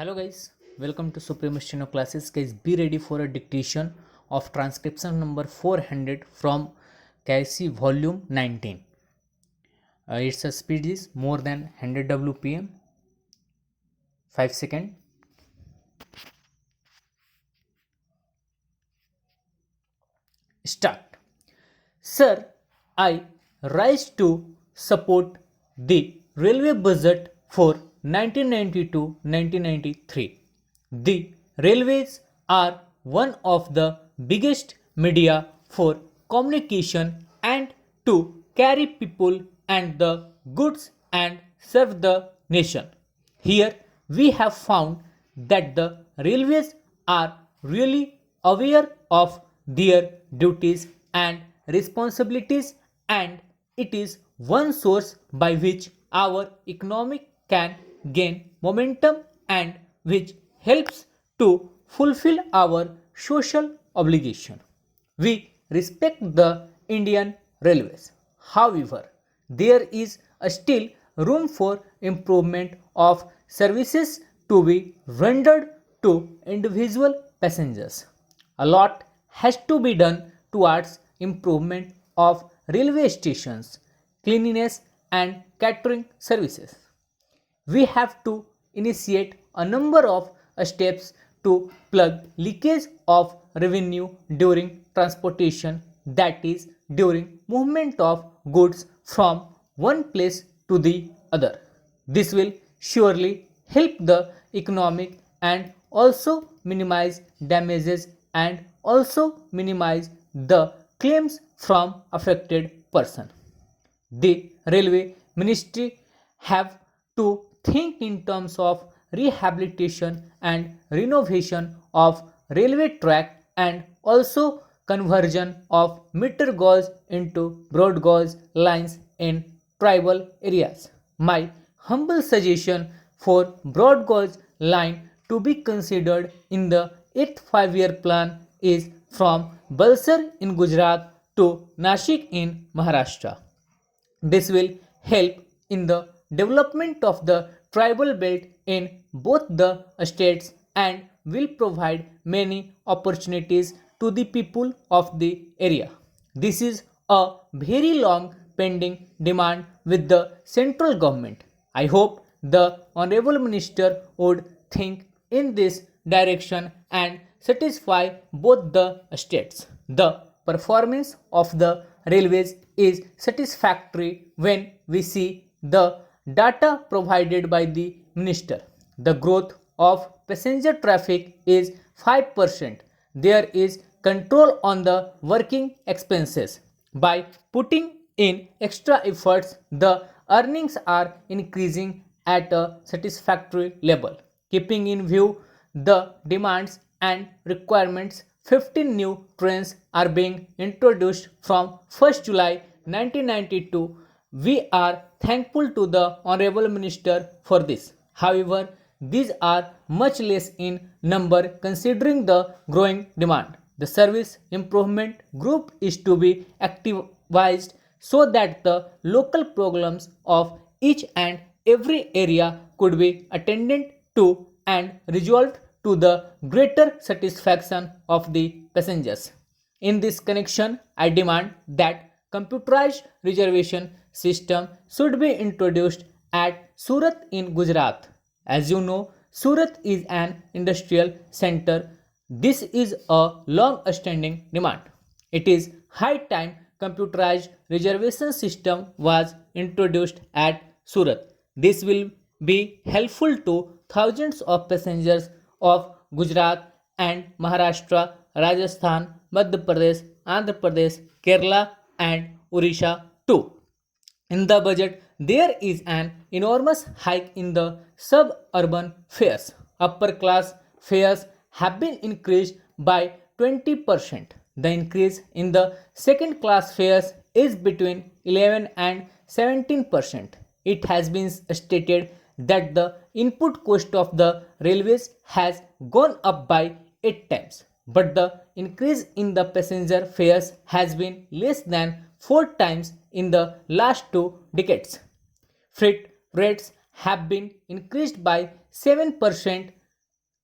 Hello guys, welcome to Supreme Steno classes. Guys, be ready for a dictation of transcription number 400 from KC volume 19. Its speed is more than 100 WPM. 5 seconds. Start. Sir, I rise to support the railway budget for 1990 to 1993. The railways are one of the biggest media for communication and to carry people and the goods and serve the nation. Here we have found that the railways are really aware of their duties and responsibilities, and it is one source by which our economic can gain momentum and which helps to fulfill our social obligation. We respect the Indian Railways. However, there is still room for improvement of services to be rendered to individual passengers. A lot has to be done towards improvement of railway stations, cleanliness and catering services. We have to initiate a number of steps to plug leakage of revenue during transportation, that is during movement of goods from one place to the other. This will surely help the economic and also minimize damages and also minimize the claims from affected person. The railway ministry have to think in terms of rehabilitation and renovation of railway track and also conversion of meter gauge into broad gauge lines in tribal areas. My humble suggestion for broad gauge line to be considered in the 8th 5-year plan is from Balsar in Gujarat to Nashik in Maharashtra. This will help in the development of the tribal belt in both the states and will provide many opportunities to the people of the area. This is a very long pending demand with the central government. I hope the Honorable Minister would think in this direction and satisfy both the states. The performance of the railways is satisfactory when we see the data provided by the minister. The growth of passenger traffic is 5%. There is control on the working expenses. By putting in extra efforts, the earnings are increasing at a satisfactory level. Keeping in view the demands and requirements, 15 new trains are being introduced from 1st July 1992. We are thankful to the Honorable Minister for this. However, these are much less in number considering the growing demand. The service improvement group is to be activized so that the local problems of each and every area could be attended to and resolved to the greater satisfaction of the passengers. In this connection, I demand that computerized reservation system should be introduced at Surat in Gujarat. As you know, Surat is an industrial center. This is a long-standing demand. It is high time computerized reservation system was introduced at Surat. This will be helpful to thousands of passengers of Gujarat and Maharashtra, Rajasthan, Madhya Pradesh, Andhra Pradesh, Kerala, and Odisha too. In the budget, there is an enormous hike in the suburban fares. Upper class fares have been increased by 20%. The increase in the second class fares is between 11 and 17%. It has been stated that the input cost of the railways has gone up by 8 times, but the increase in the passenger fares has been less than 4 times in the last 2 decades. Freight rates have been increased by 7%.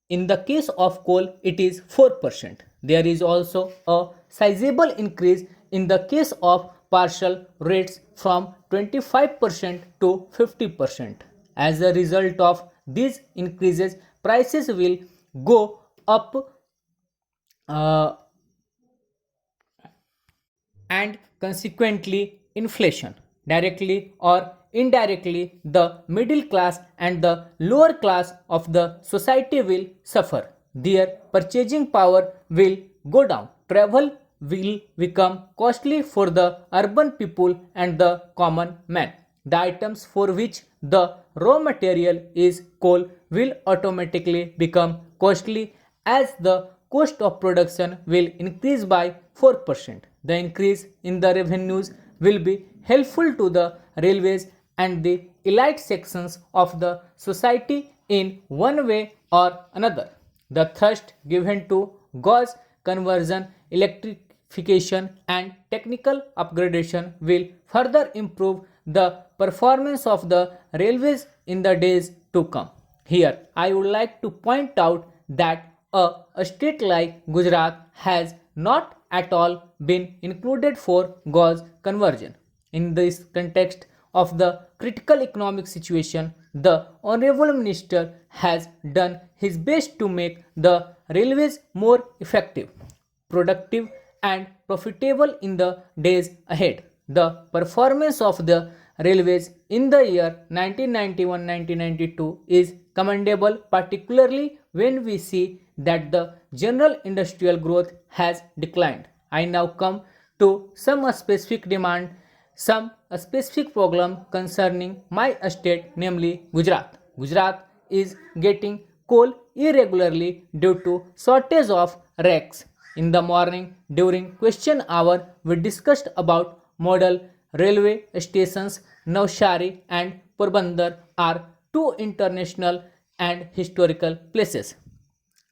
In the case of coal, it is 4%. There is also a sizable increase in the case of partial rates from 25% to 50%. As a result of these increases, prices will go up uh, and consequently inflation. Directly or indirectly, the middle class and the lower class of the society will suffer. Their purchasing power will go down. Travel will become costly for the urban people and the common man. The items for which the raw material is coal will automatically become costly as the cost of production will increase by 4%. The increase in the revenues will be helpful to the railways and the elite sections of the society in one way or another. The thrust given to gauge conversion, electrification, and technical upgradation will further improve the performance of the railways in the days to come. Here, I would like to point out that a state like Gujarat has not at all been included for gauge conversion. In this context of the critical economic situation, the Honorable Minister has done his best to make the railways more effective, productive, and profitable in the days ahead. The performance of the railways in the year 1991-1992 is commendable, particularly when we see that the general industrial growth has declined. I now come to some specific demand, some specific problem concerning my state, namely Gujarat. Gujarat is getting coal irregularly due to shortage of rakes. In the morning, during question hour, we discussed about model railway stations. Navsari and Porbandar are two international and historical places.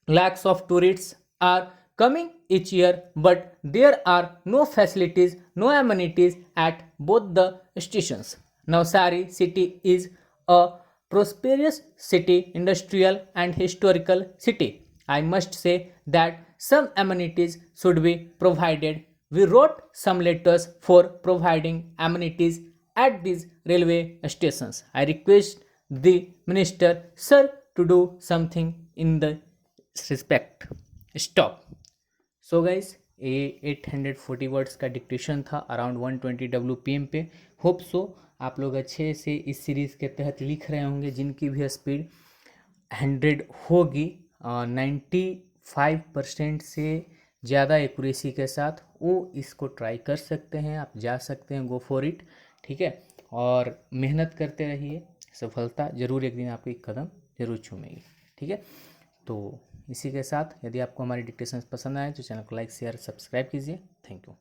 Lakhs of tourists are coming each year, but there are no facilities, no amenities at both the stations. Navsari city is a prosperous city, industrial and historical city. I must say that some amenities should be provided. We wrote some letters for providing amenities at these railway stations. I request the minister, sir, to do something in the respect stop. So guys ये 840 words का dictation था around 120 WPM पे. Hope so आप लोग अच्छे से इस series के तहत लिख रहे होंगे. जिनकी भी स्पीड 100 होगी 95% से ज़्यादा एक्यूरेसी के साथ वो इसको ट्राई कर सकते हैं. आप जा सकते हैं, गो फॉर इट. ठीक है, और मेहनत करते रहिए. सफलता ज़रूर एक दिन आपकी कदम जरूर चूमेगी. ठीक है, तो इसी के साथ यदि आपको हमारी डिक्टेशंस पसंद आए तो चैनल को लाइक शेयर सब्सक्राइब कीजिए. Thank you.